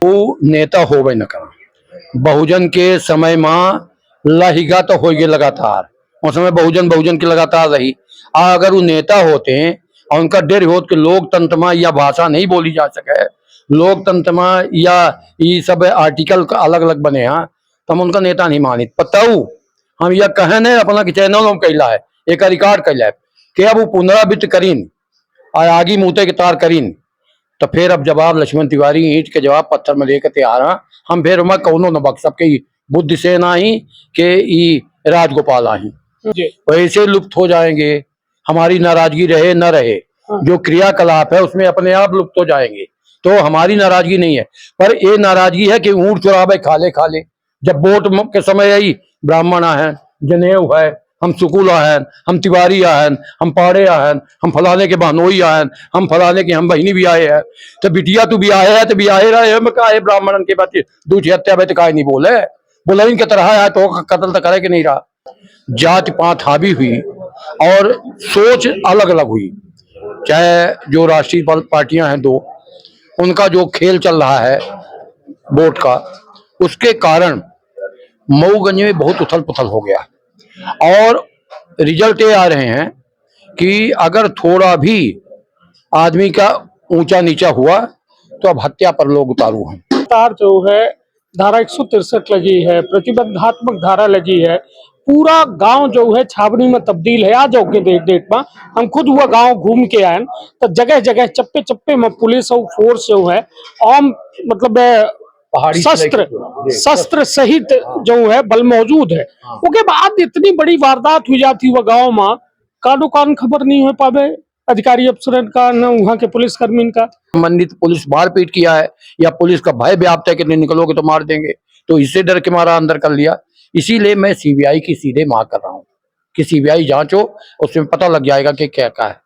वो नेता होवे न करा। बहुजन के समय में लहिगा तो हो गए लगातार, उस समय बहुजन बहुजन की लगातार रही। अगर वो नेता होते हैं और उनका डर हो कि लोकतंत्र में या भाषा नहीं बोली जा सके, लोकतंत्र में या ये सब आर्टिकल का अलग अलग बने हैं, तो हम उनका नेता नहीं मानित। बताऊ हम यह कहे न अपना चैनल में कैला है, एक रिकॉर्ड कैला है कि अब वो पुनरावृत्त करीन और आगे मुँहते के तार करीन। तो फिर अब जवाब लक्ष्मण तिवारी ईंट के जवाब पत्थर में लेकर तैयार हैं। हम फिर मैं कौनो न बक सबके बुद्धि से ना ही के ई राजगोपाल आई वैसे लुप्त हो जाएंगे। हमारी नाराजगी रहे न रहे, जो क्रियाकलाप है उसमें अपने आप लुप्त हो जाएंगे। तो हमारी नाराजगी नहीं है, पर ये नाराजगी है कि ऊंट चुरावे खाले खाले। जब वोट के समय आई, ब्राह्मण आहन, जनेऊ है, हम सुकुला हैं, हम तिवारी आहन, हम पाड़े आहन, हम फलाने के बहनोई आहन, हम फलाने के हम बहनी भी आए हैं। तो बिटिया तू भी आए है तो भी आए रहे हम का ब्राह्मण के बच्चे दूसरी हत्या में तो काय नहीं बोले बोले इनके तरह है तो कत्ल तो करे कि नहीं रहा। जात पात हावी हुई और सोच अलग अलग हुई। चाहे जो राष्ट्रीय पार्टियां हैं दो, उनका जो खेल चल रहा है वोट का, उसके कारण मऊगंज में बहुत उथल पुथल हो गया। और रिजल्ट ये आ रहे हैं कि अगर थोड़ा भी आदमी का ऊंचा नीचा हुआ तो अब हत्या पर लोग उतारू हैं। तार जो है धारा 163 लगी है, प्रतिबंधात्मक धारा लगी है, पूरा गांव जो है छावनी में तब्दील है। आज के डेट में हम खुद हुआ गांव घूम के आए तो जगह जगह चप्पे चप्पे में पुलिस और फोर्स जो है आम मतलब शस्त्र सहित जो है बल मौजूद है। उसके बाद इतनी बड़ी वारदात हुई जाती हुआ गाँव में कानो कान खबर नहीं हो पावे अधिकारी अफसर का न वहाँ के पुलिस कर्मी का। संबंधित पुलिस मारपीट किया है या पुलिस का भय व्याप्त है कि नहीं निकलोगे तो मार देंगे, तो इससे डर के मारा अंदर कर लिया। इसीलिए मैं सीबीआई की सीधे मांग कर रहा हूँ कि सीबीआई जांचो, उसमें पता लग जाएगा कि क्या क्या है।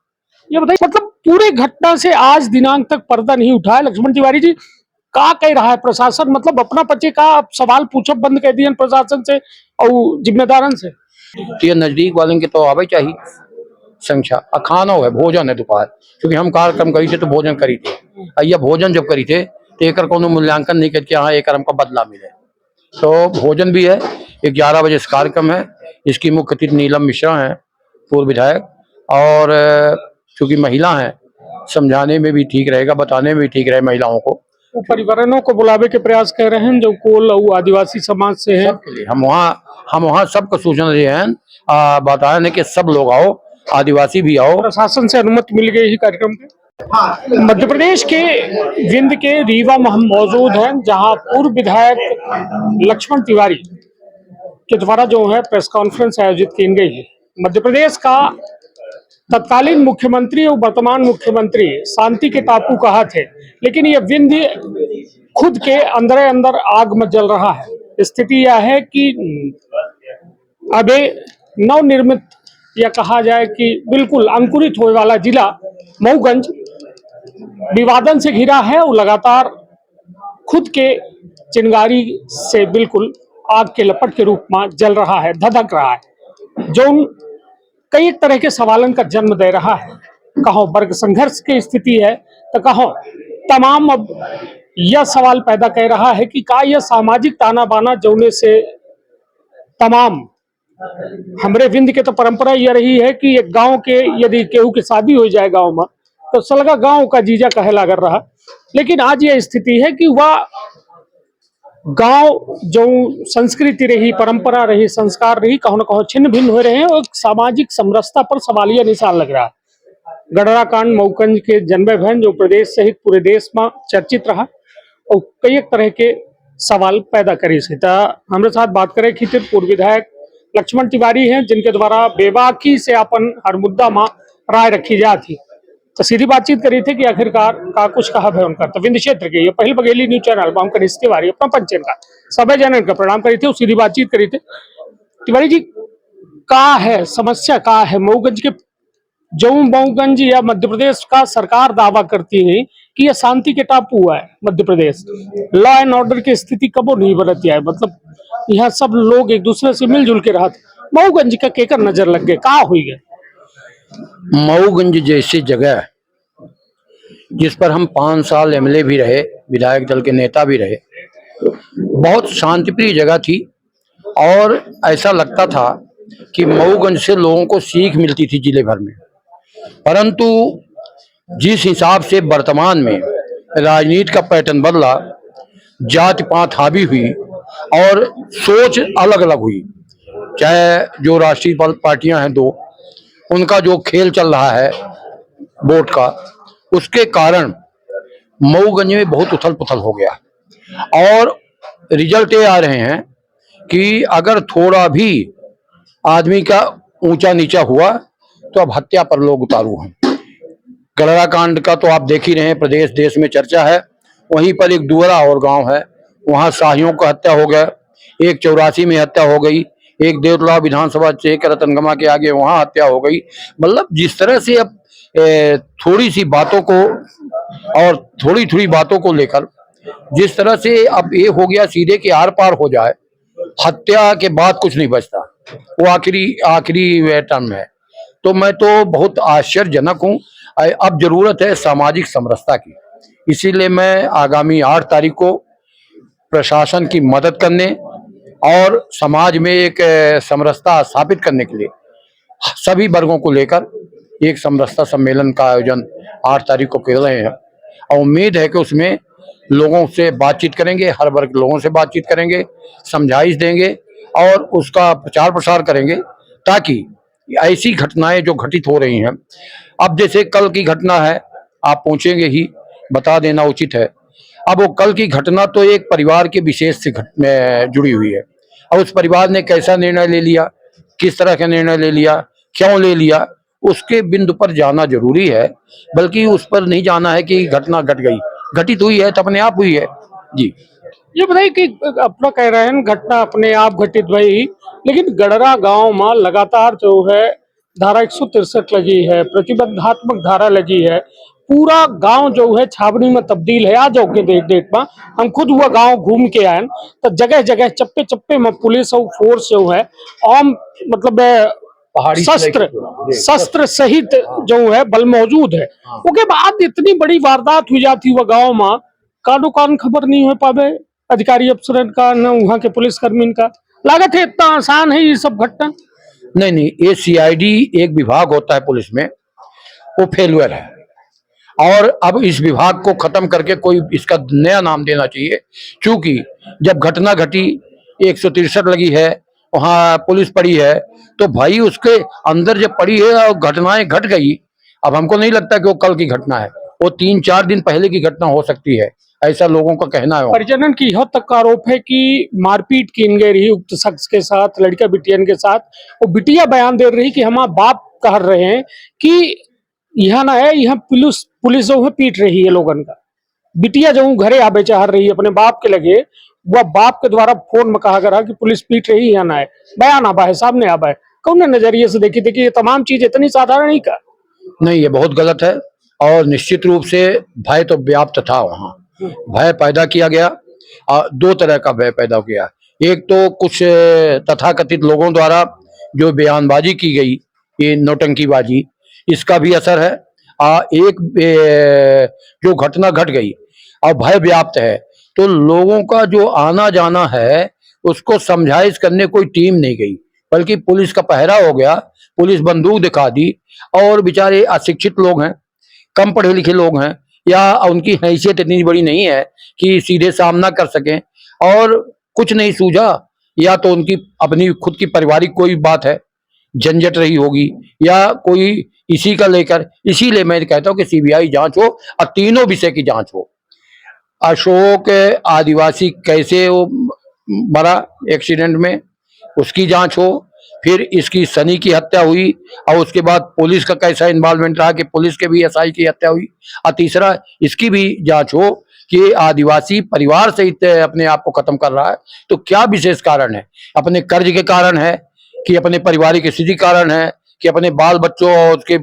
ये बताइए मतलब पूरे घटना से आज दिनांक तक पर्दा नहीं उठा है। लक्ष्मण तिवारी जी क्या कह रहा है प्रशासन, मतलब अपना पचे का सवाल पूछब बंद कर दिए प्रशासन से और जिम्मेदारन से। ये नजदीक वाले के तो आवे चाहिए संख्या खाना है, भोजन है दोपहर, क्योंकि हम कार्यक्रम करी थे तो भोजन करी थे। यह भोजन जब करी थे तो एक को मूल्यांकन नहीं करके हाँ एक हमको बदला मिले। तो भोजन भी है, 11 बजे से कार्यक्रम है। इसकी मुख्य अतिथि नीलम मिश्रा है, पूर्व विधायक, और चूंकि महिला है समझाने में भी ठीक रहेगा, बताने में भी ठीक रहे महिलाओं को। परिवारों को बुलावे के प्रयास कर रहे हैं जो कोल और आदिवासी समाज से है। हम वहाँ सबको सूचना दिए हैं, बताया कि सब लोग आओ, आदिवासी भी आओ। प्रशासन से अनुमति मिल गई है कार्यक्रम के। मध्य प्रदेश के विंध्य के रीवा में हम मौजूद हैं, जहां पूर्व विधायक लक्ष्मण तिवारी के द्वारा जो है प्रेस कॉन्फ्रेंस आयोजित की गई है। मध्य प्रदेश का तत्कालीन मुख्यमंत्री और वर्तमान मुख्यमंत्री शांति के टापू कहा थे, लेकिन ये विंध्य खुद के अंदर अंदर आग में जल रहा है। स्थिति यह है कि अभी नवनिर्मित या कहा जाए कि बिल्कुल अंकुरित होने वाला जिला मऊगंज विवादन से घिरा है और लगातार खुद के चिंगारी से बिल्कुल आग के लपट के रूप में जल रहा है, धधक रहा है, जो कई तरह के सवालों का जन्म दे रहा है। कहो वर्ग संघर्ष की स्थिति है तो कहो तमाम अब यह सवाल पैदा कर रहा है कि का यह सामाजिक ताना बाना जोने से तमाम हमारे विंध्य के तो परंपरा यह रही है कि एक गांव के यदि केहू की शादी हो जाए गांव में तो सलगा गांव का जीजा कहे लगा रहा। लेकिन आज यह स्थिति है कि वह गांव जो संस्कृति रही, परंपरा रही, संस्कार रही, कहो न कहो छिन्न भिन्न हो रहे हैं और सामाजिक समरसता पर सवालिया निशान लग रहा है। गडरा कांड मऊगंज के जन्मे बहन जो प्रदेश सहित पूरे देश में चर्चित रहा और कई तरह के सवाल पैदा करे से। हमारे साथ बात करें कि पूर्व विधायक लक्ष्मण तिवारी हैं, जिनके द्वारा बेबाकी से अपन हर मुद्दा में राय रखी जाती। तो सीधी बातचीत करी थी कि आखिरकार का कुछ कहा है उनका। तो विंध्य क्षेत्र के ये पहली बघेली न्यूज चैनल हम कनिष्ठ तिवारी अपना पंचन का सभी जनन का प्रणाम करी थे, सीधी बातचीत करी थी। तिवारी जी का है समस्या, का है मऊगंज के जो मऊगंज या मध्य प्रदेश का सरकार दावा करती है कि यह शांति के टापू है Madhya Pradesh, law and order की स्थिति कबो नहीं बनती है, मतलब यहाँ सब लोग एक दूसरे से मिलजुल के रहते। मऊगंज का केकर नजर लग गए, का हुई गए? मऊगंज जैसी जगह जिस पर हम 5 साल एमएलए भी रहे, विधायक दल के नेता भी रहे। बहुत शांतिप्रिय जगह थी और ऐसा लगता था कि मऊगंज से लोगों को सीख मिलती थी जिले भर में। परंतु जिस हिसाब से वर्तमान में राजनीति का पैटर्न बदला, जाति पात हावी हुई और सोच अलग अलग हुई, चाहे जो राष्ट्रीय पार्टियां हैं दो, उनका जो खेल चल रहा है वोट का, उसके कारण मऊगंज में बहुत उथल पुथल हो गया। और रिजल्ट ये आ रहे हैं कि अगर थोड़ा भी आदमी का ऊंचा नीचा हुआ तो अब हत्या पर लोग उतारू हैं। गढ़रा कांड का तो आप देख ही रहे हैं, प्रदेश देश में चर्चा है। वहीं पर एक दुअरा और गांव है, वहां शाहियों का हत्या हो गया, एक 84 में हत्या हो गई, एक देवतलाव विधानसभा चेक रतनगमा के आगे वहां हत्या हो गई। मतलब जिस तरह से अब थोड़ी सी बातों को और थोड़ी थोड़ी बातों को लेकर जिस तरह से अब ये हो गया सीधे के आर पार हो जाए, हत्या के बाद कुछ नहीं बचता, वो आखिरी आखिरी टर्म है। तो मैं तो बहुत आश्चर्यजनक हूँ। अब जरूरत है सामाजिक समरसता की, इसीलिए मैं आगामी 8 तारीख को प्रशासन की मदद करने और समाज में एक समरसता स्थापित करने के लिए सभी वर्गों को लेकर एक समरसता सम्मेलन का आयोजन 8 तारीख को कर रहे हैं। और उम्मीद है कि उसमें लोगों से बातचीत करेंगे, हर वर्ग के लोगों से बातचीत करेंगे, समझाइश देंगे और उसका प्रचार प्रसार करेंगे, ताकि ऐसी घटनाएं जो घटित हो रही हैं, अब जैसे कल की घटना है, आप पहुंचेंगे ही, बता देना उचित है। अब वो कल की घटना तो एक परिवार के विशेष से जुड़ी हुई है, और उस परिवार ने कैसा निर्णय ले लिया, किस तरह का निर्णय ले लिया, क्यों ले लिया, उसके बिंदु पर जाना जरूरी है। बल्कि उस पर नहीं जाना है कि घटना घट गई, घटित हुई है तो अपने आप हुई है। जी, ये बताइए कि अपना कह रहे हैं घटना अपने आप घटित भई, लेकिन गढ़रा गांव में लगातार जो है धारा 163 लगी है, प्रतिबंधात्मक धारा लगी है, पूरा गांव जो है छावनी में तब्दील है। आज के डेट में हम खुद हुआ गांव घूम के आए तो जगह जगह चप्पे चप्पे में पुलिस और फोर्स जो है आम मतलब पहाड़ी शस्त्र सहित जो है बल मौजूद है। उसके बाद इतनी बड़ी वारदात हुई जाती हुआ गाँव में, कानो कान खबर नहीं हो पावे अधिकारी अफसरन का, न वहाँ के पुलिसकर्मी का। लागत है इतना आसान है ये सब घटना? नहीं, ये सीआईडी एक विभाग होता है पुलिस में, वो फेलुअर है। और अब इस विभाग को खत्म करके कोई इसका नया नाम देना चाहिए, क्योंकि जब घटना घटी 163 लगी है, वहां पुलिस पड़ी है, तो भाई उसके अंदर जब पड़ी है और घटनाएं घट गई, अब हमको नहीं लगता कि वो कल की घटना है, वो 3-4 दिन पहले की घटना हो सकती है, ऐसा लोगों का कहना है। परिजनन की यह तक आरोप है कि मारपीट की गई रही उक्त शख्स के साथ, लड़का बिटियन के साथ। वो बिटिया बयान दे रही कि हमारा बाप कह रहे हैं कि यहाँ ना है, यहाँ पुलिस जो है पीट रही है लोगन का। बिटिया जो घरे आबे चाह रही है अपने बाप के लगे, वह बाप के द्वारा फोन में कहा गया कि पुलिस पीट रही है, यहाँ ना है, बयान आबा है, सामने आबा है। कौन नजरिए से देखी थी कि ये तमाम चीज इतनी साधारण नहीं का? नहीं, ये बहुत गलत है और निश्चित रूप से भय तो व्याप्त था, वहाँ भय पैदा किया गया। 2 तरह का भय पैदा किया, एक तो कुछ तथाकथित लोगों द्वारा जो बयानबाजी की गई, ये नौटंकीबाजी, इसका भी असर है। एक जो घटना घट गई और भय व्याप्त है, तो लोगों का जो आना जाना है उसको समझाइश करने कोई टीम नहीं गई, बल्कि पुलिस का पहरा हो गया, पुलिस बंदूक दिखा दी, और बेचारे अशिक्षित लोग हैं, कम पढ़े लिखे लोग हैं, या उनकी हैसियत इतनी बड़ी नहीं है कि सीधे सामना कर सकें, और कुछ नहीं सूझा, या तो उनकी अपनी खुद की पारिवारिक कोई बात है, झंझट रही होगी, या कोई इसी का लेकर। इसीलिए मैं कहता हूं कि सीबीआई जांच हो और तीनों विषय की जांच हो। अशोक आदिवासी कैसे वो मरा एक्सीडेंट में, उसकी जांच हो। फिर इसकी सनी की हत्या हुई और उसके बाद पुलिस का कैसा इन्वॉल्वमेंट रहा कि पुलिस के भी एसआई की हत्या हुई। और तीसरा इसकी भी जांच हो कि आदिवासी परिवार सहित अपने आप को खत्म कर रहा है, तो क्या विशेष कारण है? अपने कर्ज के कारण है, कि अपने पारिवारिक स्थिति कारण है, कि अपने बाल बच्चों और उसके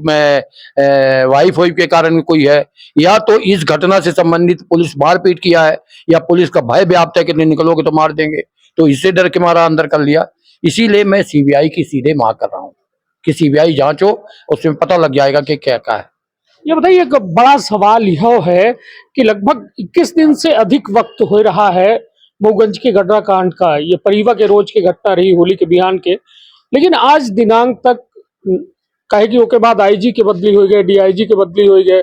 वाइफ के कारण कोई है, या तो इस घटना से संबंधित पुलिस मारपीट किया है, या पुलिस का भय व्याप्त है कि नहीं निकलोगे तो मार देंगे, तो इससे डर के मारा अंदर कर लिया। इसीलिए मैं सीबीआई की सीधे मांग कर रहा हूँ कि सीबीआई जांच हो, उसमें पता लग जाएगा कि क्या क्या है। ये बताइए, एक बड़ा सवाल यह है कि लगभग 21 दिन से अधिक वक्त हो रहा है मऊगंज के गडरा कांड का। ये परिवा के रोज की घटना रही, होली के बिहान के, लेकिन आज दिनांक तक कहे कि उसके बाद आईजी के बदली हो गए, डीआईजी के बदली हो गए,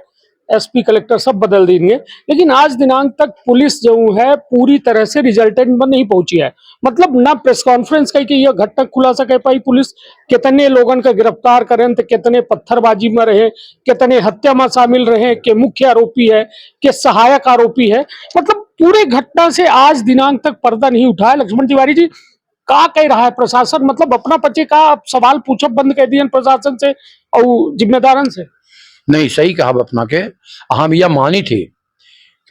एसपी कलेक्टर सब बदल देंगे, लेकिन आज दिनांक तक पुलिस जो है पूरी तरह से रिजल्टेंट में नहीं पहुंची है। मतलब ना प्रेस कॉन्फ्रेंस कही कि यह घटना खुलासा कर पाई पुलिस, कितने लोगों का गिरफ्तार करें, तो कितने पत्थरबाजी में रहे, कितने हत्या में शामिल रहे, के मुख्य आरोपी है, के सहायक आरोपी है। मतलब पूरे घटना से आज दिनांक तक पर्दा नहीं उठा है। लक्ष्मण तिवारी जी, का कह रहा है प्रशासन? मतलब अपना पचे का आप सवाल पूछब बंद कर दिए प्रशासन से और जिम्मेदारन से। नहीं, सही कहा अपना के। हम यह मानी थी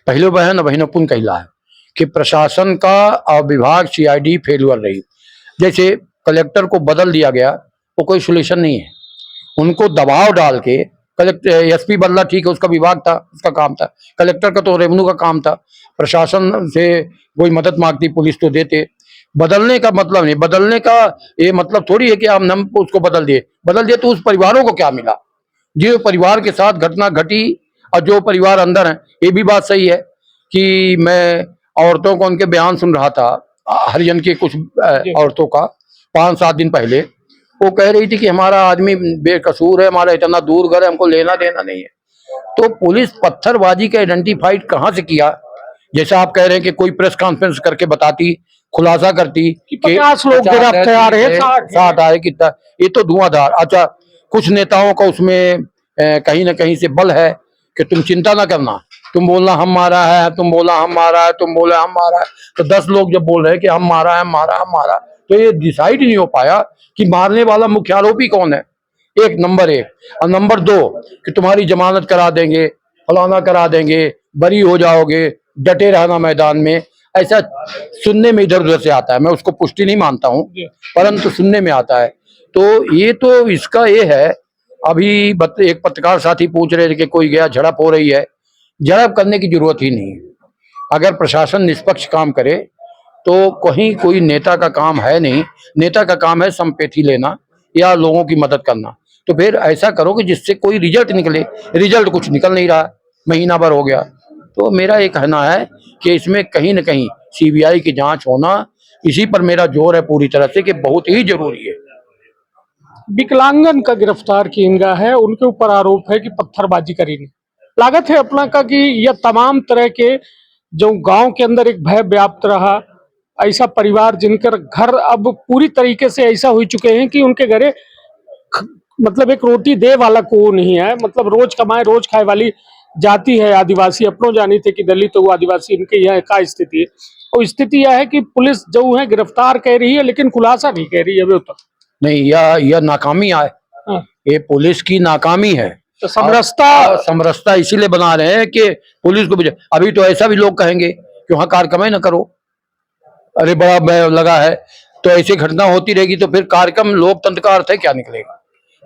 पहले बहन बहनपुन कहला है कि प्रशासन का और विभाग सीआईडी फेलुअर रही। जैसे कलेक्टर को बदल दिया गया, वो कोई सोल्यूशन नहीं है। उनको दबाव डाल के कलेक्टर एसपी बदला, ठीक है, उसका विभाग था, उसका काम था। कलेक्टर का तो रेवेन्यू का काम था। प्रशासन से कोई मदद मांगती पुलिस तो देते। बदलने का मतलब नहीं, बदलने का ये मतलब थोड़ी है कि हम उसको बदल दिए तो उस परिवारों को क्या मिला, जो परिवार के साथ घटना घटी और जो परिवार अंदर है। ये भी बात सही है कि मैं औरतों को उनके बयान सुन रहा था, हरिजन के कुछ औरतों का 5-7 दिन पहले। वो कह रही थी कि हमारा आदमी बेकसूर है, हमारा इतना दूर घर है, हमको लेना देना नहीं है। तो पुलिस पत्थरबाजी का आइडेंटिफाइड कहाँ से किया? जैसा आप कह रहे हैं कि कोई प्रेस कॉन्फ्रेंस करके बताती, खुलासा करती कि 50 लोग गिरफ्तार है, 60 है, कितना, ये तो धुआंधार। अच्छा, कुछ नेताओं का उसमें कहीं ना कहीं से बल है कि तुम चिंता ना करना, तुम बोलना हम मारा है, तुम बोला हम मारा है, तुम बोले हम मारा है। तो 10 लोग जब बोल रहे हैं कि हम मारा है, मारा हम मारा, तो ये डिसाइड नहीं हो पाया कि मारने वाला मुख्य आरोपी कौन है। एक नंबर 1 और नंबर 2 कि तुम्हारी जमानत करा देंगे, फलाना करा देंगे, बरी हो जाओगे, डटे रहना मैदान में। ऐसा सुनने में इधर उधर से आता है, मैं उसको पुष्टि नहीं मानता हूँ, परंतु सुनने में आता है। तो ये तो इसका ये है। अभी एक पत्रकार साथी पूछ रहे थे कि कोई गया, झड़प हो रही है। झड़प करने की जरूरत ही नहीं है। अगर प्रशासन निष्पक्ष काम करे तो कहीं कोई नेता का काम है नहीं। नेता का काम है संपेथी लेना या लोगों की मदद करना। तो फिर ऐसा करो कि जिससे कोई रिजल्ट निकले। रिजल्ट कुछ निकल नहीं रहा, महीना भर हो गया। तो मेरा ये कहना है कि इसमें कहीं ना कहीं सीबीआई की जांच होना, इसी पर मेरा जोर है पूरी तरह से कि बहुत ही जरूरी है। विकलांगन का गिरफ्तार किया गया है, उनके ऊपर आरोप है कि पत्थरबाजी करी। लागत है अपना का कि यह तमाम तरह के जो गांव के अंदर एक भय व्याप्त रहा, ऐसा परिवार जिनकर घर अब पूरी तरीके से ऐसा हो चुके हैं कि उनके घरे मतलब एक रोटी दे वाला को नहीं है। मतलब रोज कमाए रोज खाए वाली जाति है आदिवासी। अपनों जानी थे कि दलित तो आदिवासी, इनके यह का स्थिति है। और स्थिति यह है कि पुलिस जो है गिरफ्तार कह रही है, लेकिन खुलासा नहीं कह रही है अभी तक। नहीं, यह नाकामी है। हाँ। ये पुलिस की नाकामी है। तो समरसता इसीलिए बना रहे हैं कि पुलिस को अभी तो ऐसा भी लोग कहेंगे कि वहां कार्यक्रम ही ना करो, अरे बड़ा लगा है। तो ऐसी घटना होती रहेगी तो फिर कार्यक्रम लोकतंत्र का अर्थ है क्या निकलेगा।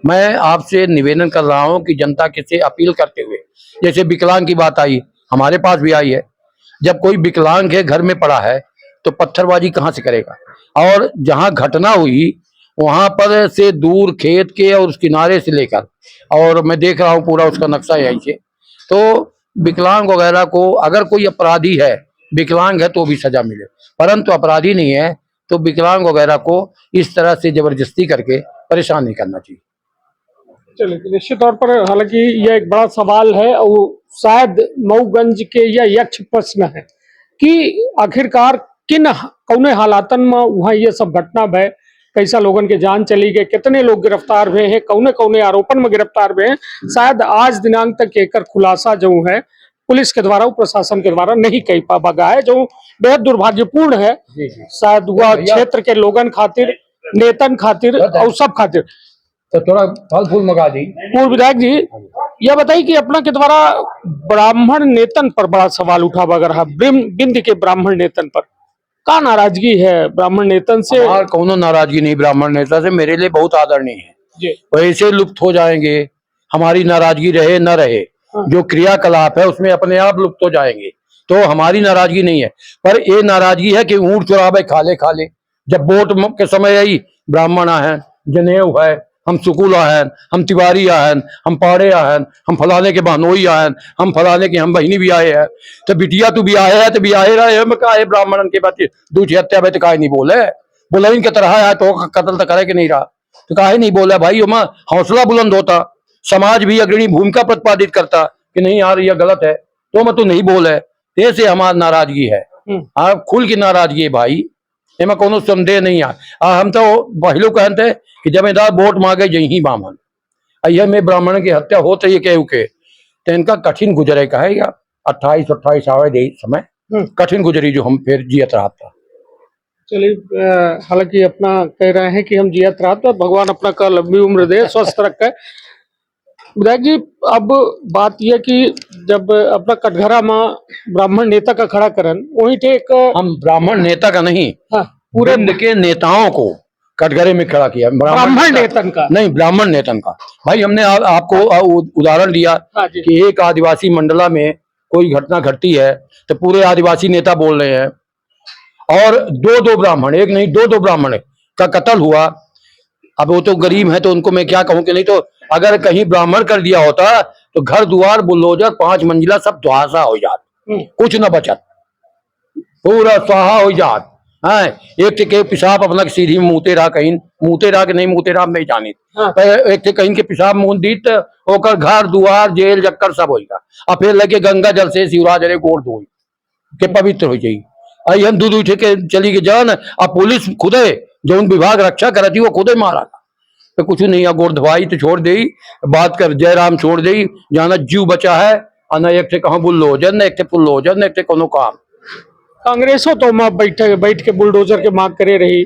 मैं आपसे निवेदन कर रहा हूं कि जनता के से अपील करते हुए, जैसे विकलांग की बात आई, हमारे पास भी आई है। जब कोई विकलांग है, घर में पड़ा है, तो पत्थरबाजी कहाँ से करेगा? और जहां घटना हुई वहां पर से दूर खेत के और उस किनारे से लेकर, और मैं देख रहा हूँ पूरा उसका नक्शा यहीं से। तो विकलांग वगैरह को, अगर कोई अपराधी है, विकलांग है तो भी सजा मिले, परंतु अपराधी नहीं है तो विकलांग वगैरह को इस तरह से जबरदस्ती करके परेशान नहीं करना चाहिए। चलिए, निश्चित तौर पर हालांकि यह एक बड़ा सवाल है और शायद मऊगंज के यह यक्ष प्रश्न है कि आखिरकार किन कौने हालातन में वहाँ ये सब घटना भय, कैसा लोगन के जान चली गए, कितने लोग गिरफ्तार हुए हैं, कौने कौने आरोपन में गिरफ्तार हुए हैं। शायद आज दिनांक तक एकर खुलासा जो है पुलिस के द्वारा, प्रशासन के द्वारा नहीं कह पा गया है, जो बेहद दुर्भाग्यपूर्ण है। शायद वह क्षेत्र के लोगन खातिर, नेतन खातिर और सब खातिर। तो थोड़ा फल फूल मंगा दी। पूर्व विधायक जी, यह बताइए कि अपना के द्वारा ब्राह्मण नेतन पर बड़ा सवाल उठा रहा, बिंद के ब्राह्मण नेतन पर का नाराजगी है ब्राह्मण नेतन से? कोनो नाराजगी नहीं ब्राह्मण नेता से, मेरे लिए बहुत आदरणीय है। वैसे लुप्त हो जाएंगे, हमारी नाराजगी रहे न रहे, जो क्रियाकलाप है उसमें अपने आप लुप्त हो जाएंगे, तो हमारी नाराजगी नहीं है। पर ये नाराजगी है कि ऊंट चुरावे खाले खाले। जब वोट के समय आई, ब्राह्मण है, जनेऊ है, हम सुकुला हैं, हम तिवारी हैं, हम पाड़े हैं, हम फलाने के बहनोई हैं, हम फलाने के हम बहनी भी आए हैं। तो बिटिया तू भी आए है तो भी आए रहे मैं कहा ब्राह्मण के बात दूसरी हत्या में तो काहे नहीं बोले बोला इनके तरह है तो कत्ल तो करे कि नहीं रहा तो काहे नहीं बोला भाई उमा हौसला बुलंद होता समाज भी अग्रणी भूमिका प्रतिपादित करता कि नहीं यार ये गलत है तो मैं तू नहीं बोले ऐसे हमारी नाराजगी है। आप खुल की नाराजगी है भाई एमा कोनो संदेह नहीं है। हम तो पहले कहते कि जमींदार वोट मांगे जही बामन अय्या में ब्राह्मण की हत्या हो तो ये कहू के तो इनका कठिन गुजरे का है या 28-28 आवे दे समय कठिन गुजरी जो हम फिर जियत रहा था। चलिए हालांकि अपना कह रहे हैं कि हम जियत रहा तो भगवान अपना का लंबी उम्र दे स्वस्थ रखे। विधायक जी अब बात यह कि जब अपना कटघरा में ब्राह्मण नेता का खड़ा करन वही थे एक हम ब्राह्मण नेता का नहीं हाँ, पूरे के नेताओं को कटघरे में खड़ा किया ब्राह्मण नेतन का नहीं ब्राह्मण नेतन का। भाई हमने आपको उदाहरण दिया हाँ जी। कि एक आदिवासी मंडला में कोई घटना घटती है तो पूरे आदिवासी नेता बोल रहे हैं और दो ब्राह्मण एक नहीं दो ब्राह्मण का कत्ल हुआ। अब वो तो गरीब है तो उनको मैं क्या कहूं कि नहीं तो अगर कहीं ब्राह्मण कर दिया होता तो घर द्वार बुलडोजर 5 मंजिला सब ध्वंसा हो जात कुछ न बचत पूरा स्वाहा हो जात है। एक के पेशाब अपना सीधी मुँहते रहा कहीं मुँहते रहा कि नहीं मुँहते रहा नहीं जानी हाँ। एक कहीं के पेशाब मुँह दी ओकर घर दुआर जेल जक्कर सब होगा और फिर लगे गंगा जल से शिवराज अरे गोड़ धोई के पवित्र हो जाई। आई हम दूध उठे के चली के जान अब पुलिस खुदे जो उन विभाग रक्षा करती वो खुदे मारा तो कुछ नहीं है गोड़ धवाई तो छोड़ दे बात कर जयराम छोड़ दे जाना जीव बचा है न एक थे कहाँ बुल्लोजर न एक थे पुल्लोजर न एक थे कोनो काम। कांग्रेसो तो मैं बैठ के बुलडोजर के मांग करे रही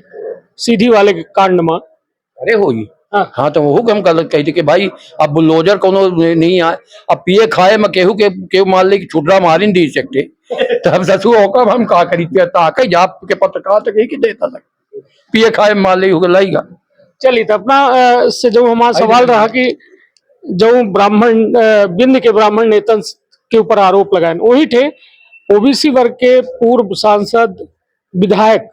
सीधी वाले के कांड में अरे होगी हाँ। तो वो हम गलत कही थी कि भाई अब बुल्लोजर कोनो नहीं आए अब पिए खाए में केहू के मान ले कि छुटरा मारी नहीं दी सकते तो हम ससुर होकर हम कहा करी ताकि जाप के पत्रकार तक ही देता था पिए खाए मान ले लाइगा। चलिए तो अपना से जो हमारा सवाल रहा कि जो ब्राह्मण बिंद के ब्राह्मण नेता के ऊपर आरोप लगाए वही थे ओबीसी वर्ग के पूर्व सांसद विधायक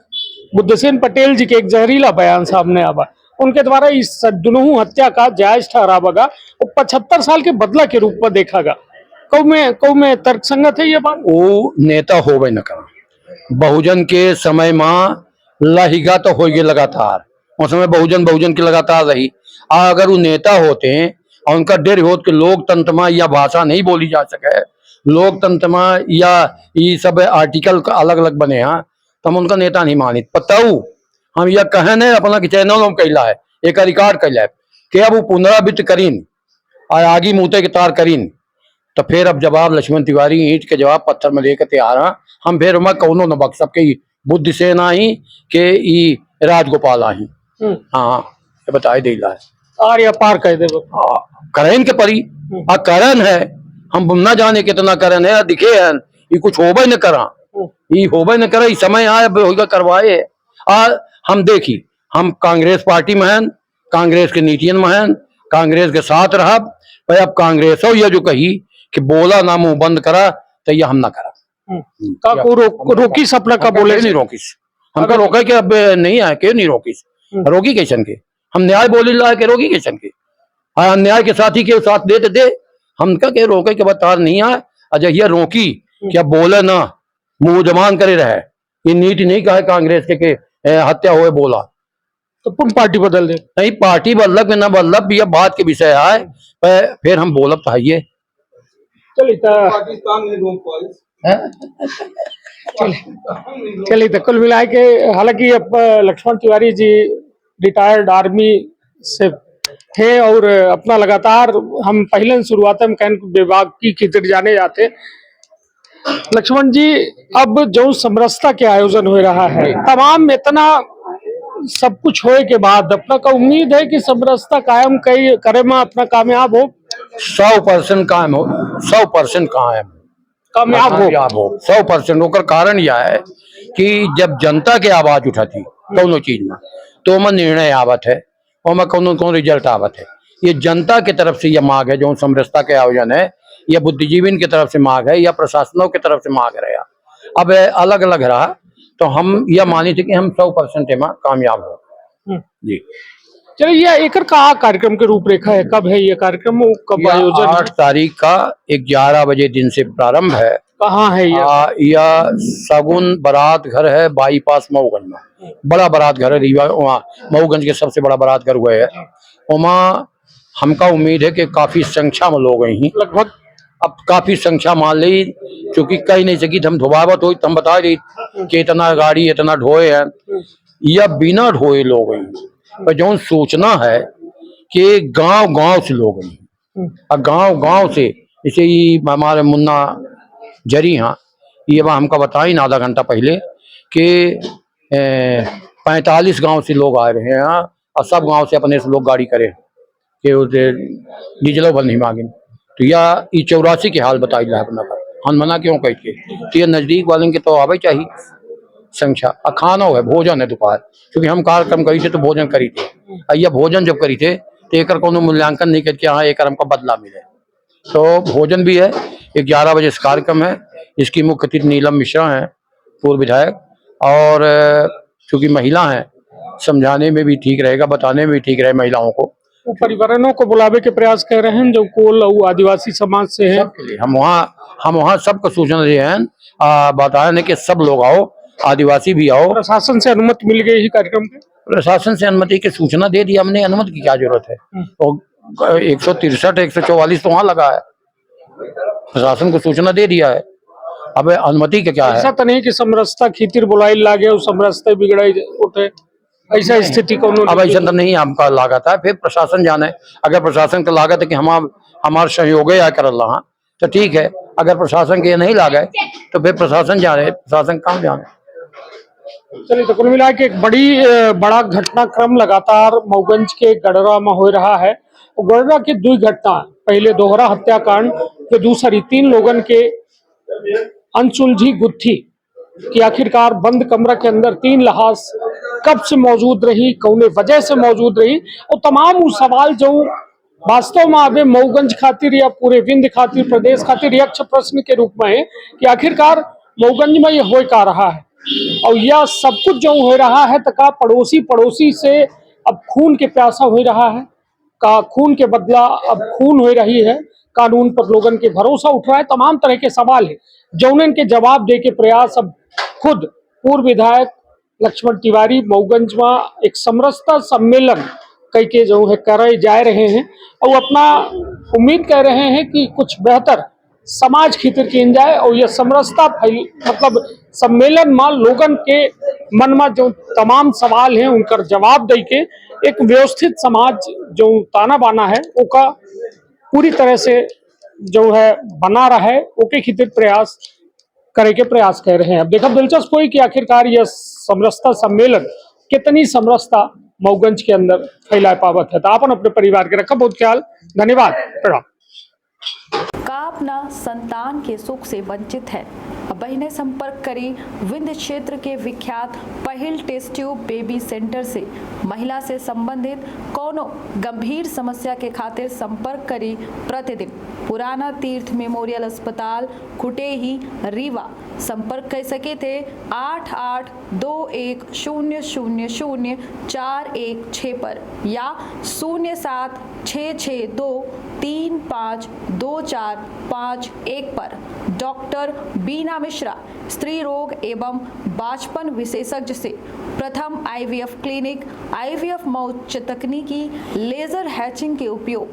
बुद्धसेन पटेल जी के एक जहरीला बयान सामने आवा उनके द्वारा इस दोनों हत्या का जायज ठहरावागा और 75 साल के बदला के रूप में देखागा कौ में तर्क संगत है ये बात। वो नेता होवे न करा बहुजन के समय में लहिगा तो हो गए लगातार उस समय बहुजन की लगातार रही अगर वो नेता होते हैं और उनका डेर होत के लोकतंत्र में या भाषा नहीं बोली जा सके लोकतंत्र में या ये सब आर्टिकल अलग अलग बने हैं तो हम उनका नेता नहीं मानी पताऊ हम यह कहे न अपना चैनल में कैला है एक अधिकार कैला है कि अब वो पुनरावृत्त करीन और आगे मुँहते के तार करीन तो फिर अब जवाब लक्ष्मण तिवारी ईंट के जवाब पत्थर में लेकर तैयार हैं हम फिर मैं कौनो न बक सबके बुद्धिसेन आई के ई राजगोपाल आई हाँ ये बताए दिला है आर्य पार कह दे करें के परी आ करण है हम न जाने कितना करण है दिखे हैं ये कुछ होबे न करा ये होबे न करा समय आए होगा करवाए आ हम देखी हम कांग्रेस पार्टी में हैं कांग्रेस के नीतियन में हैं कांग्रेस के साथ रहा पर अब कांग्रेस हो यह जो कही कि बोला ना मुंह बंद करा तो यह हम ना करा को रोकी सपना का बोले नहीं रोकीस हमका रोका कि अब नहीं आए क्यों नहीं रोकीस रोकी कैसन के हम न्याय बोली ला के रोकी कैसन के हाँ अन्याय के साथी के साथ दे हम क्या के रोके के बतार नहीं आए अजय ये रोकी क्या बोले ना मुंह जमान करे रहे ये नीति नहीं कहा कांग्रेस के हत्या हुए बोला तो पुन पार्टी बदल दे नहीं पार्टी बदलब न बदलब यह बात के विषय आए फिर हम बोलब तो है चलिए तो कुल मिला के हालांकि अब लक्ष्मण तिवारी जी रिटायर्ड आर्मी से थे और अपना लगातार हम पहले शुरुआत में कैंप विभाग की खिचड़ जाने जाते लक्ष्मण जी अब जो समरसता के आयोजन हो रहा है तमाम इतना सब कुछ होए के बाद अपना का उम्मीद है कि समरसता कायम करे में अपना कामयाब हो 100% कायम हो 100% कामयाब हो 100%। होकर कारण यह है कि जब जनता के आवाज उठाती दोनों चीज में तो में निर्णय आवत है और में कौन रिजल्ट आवत है। ये जनता की तरफ से यह मांग है जो समरसता के आयोजन है या बुद्धिजीवी की तरफ से मांग है या प्रशासनों की तरफ से मांग रहा अब अलग अलग रहा तो हम यह मानी थे कि हम 100% में कामयाब हो जी। चलिए ये एकर का कार्यक्रम के रूपरेखा है, कब है ये कार्यक्रम, वो कब आयोजन है? 8 तारीख का 11 बजे दिन से प्रारंभ है। कहाँ है ये? यह सगुन बारात घर है बाईपास मऊगंज में, बड़ा बारात घर है रीवा, वहाँ मऊगंज के सबसे बड़ा बारात घर हुआ है। वहाँ हमका उम्मीद है कि काफी संख्या में लोग हैं, लगभग अब काफी संख्या मान ली, क्योंकि कहीं नहीं सकी हम धोबावत हो, हम बता रही कि इतना गाड़ी इतना ढोए है, या बिना ढोए लोग हैं। पर जो सूचना है कि गांव गांव से लोग हैं, और गांव गांव से, जैसे ही हमारे मुन्ना जरी हाँ, ये बात हमका बताई ना आधा घंटा पहले कि 45 गांव से लोग आ रहे हैं, और सब गांव से अपने से लोग गाड़ी करे कि उसे डीजल भल नहीं मांगे। तो यह 84 के हाल बताई जाए अपना पर, हम मना क्यों कह के, तो ये नजदीक वाले के तो आवे चाहिए संख्या। और खाना है, भोजन है दोपहर, क्योंकि हम कार्यक्रम करी थे तो भोजन करी थे, और यह भोजन जब करी थे तो एक कोनो मूल्यांकन नहीं करके हाँ एक हमका बदला मिले, तो भोजन भी है। 11 बजे से कार्यक्रम है। इसकी मुख्य अतिथि नीलम मिश्रा है, पूर्व विधायक, और चूंकि महिला है समझाने में भी ठीक रहेगा, बताने में भी ठीक रहे महिलाओं को। वो परिवारों को बुलावे के प्रयास कर रहे हैं जो कोल और आदिवासी समाज से हैं। सबके लिए हम वहाँ सबको सूचना दिए हैं, बताया नहीं कि सब लोग आओ, आदिवासी भी आओ। प्रशासन से अनुमति मिल गई है कार्यक्रम के? प्रशासन से अनुमति की सूचना दे दी हमने, अनुमति की क्या जरूरत है? और 163 144 तो वहाँ लगा है, प्रशासन को सूचना दे दिया है, अब अनुमति का क्या है? ऐसा तो नहीं कि समरसता खीतिर बुलाई लागे और समरसता बिगड़ाई उठे, ऐसा स्थिति को अब ऐसा तो नहीं हमका लागत है, फिर प्रशासन जाने। अगर प्रशासन का लागत है कि हमारे सहयोग या कर रहा तो ठीक है, अगर प्रशासन के नहीं लागे तो फिर प्रशासन जाने, प्रशासन कहाँ जाने। चलिए, तो कुल मिला के एक बड़ा घटनाक्रम लगातार मऊगंज के गडरा में हो रहा है। गडरा की 2 घटना, पहले दोहरा हत्याकांड, फिर दूसरी 3 लोगन के अनसुलझी गुत्थी कि आखिरकार बंद कमरा के अंदर 3 लाश कब से मौजूद रही, कौने वजह से मौजूद रही, और तमाम वो सवाल जो वास्तव में आवे मऊगंज खातिर या पूरे विंध्य खातिर, प्रदेश खातिर यक्ष प्रश्न के रूप में है कि आखिरकार मऊगंज में ये हो का रहा है, और यह सब कुछ जो हो रहा है तो का पड़ोसी से अब खून के प्यासा हो रहा है, का खून के बदला अब खून हो रही है, कानून पर लोगन के भरोसा उठ रहा है, तमाम तरह के सवाल है जौनन के जवाब दे के प्रयास अब खुद पूर्व विधायक लक्ष्मण तिवारी मऊगंज में एक समरसता सम्मेलन कई के जो है करे जा रहे हैं, और अपना उम्मीद कर रहे हैं कि कुछ बेहतर समाज खितर किन जाए, और यह समरसता मतलब सम्मेलन में लोगन के मन में जो तमाम सवाल हैं उनका जवाब दे के एक व्यवस्थित समाज जो ताना बाना है उसका पूरी तरह से जो है बना रहे, ओके खितिर प्रयास करे के प्रयास कर रहे हैं। अब देखा दिलचस्प हुई कि आखिरकार यह समरसता सम्मेलन कितनी समरसता मऊगंज के अंदर फैला पावत है। तो आपन अपने परिवार के रखा बहुत ख्याल, धन्यवाद, प्रणाम। का अपना संतान के सुख से वंचित है? बहिने संपर्क करी विंध्य क्षेत्र के विख्यात पहिल टेस्ट ट्यूब बेबी सेंटर से। महिला से संबंधित कोनो गंभीर समस्या के खातिर संपर्क करी प्रतिदिन पुराना तीर्थ मेमोरियल अस्पताल कुटेही रीवा। संपर्क कर सके थे 8821000416 पर या 0766235245 पर। डॉक्टर बीना मिश्रा, स्त्री रोग एवं बांझपन विशेषज्ञ से प्रथम IVF क्लिनिक, IVF में उच्च तकनीकी लेजर हैचिंग के उपयोग,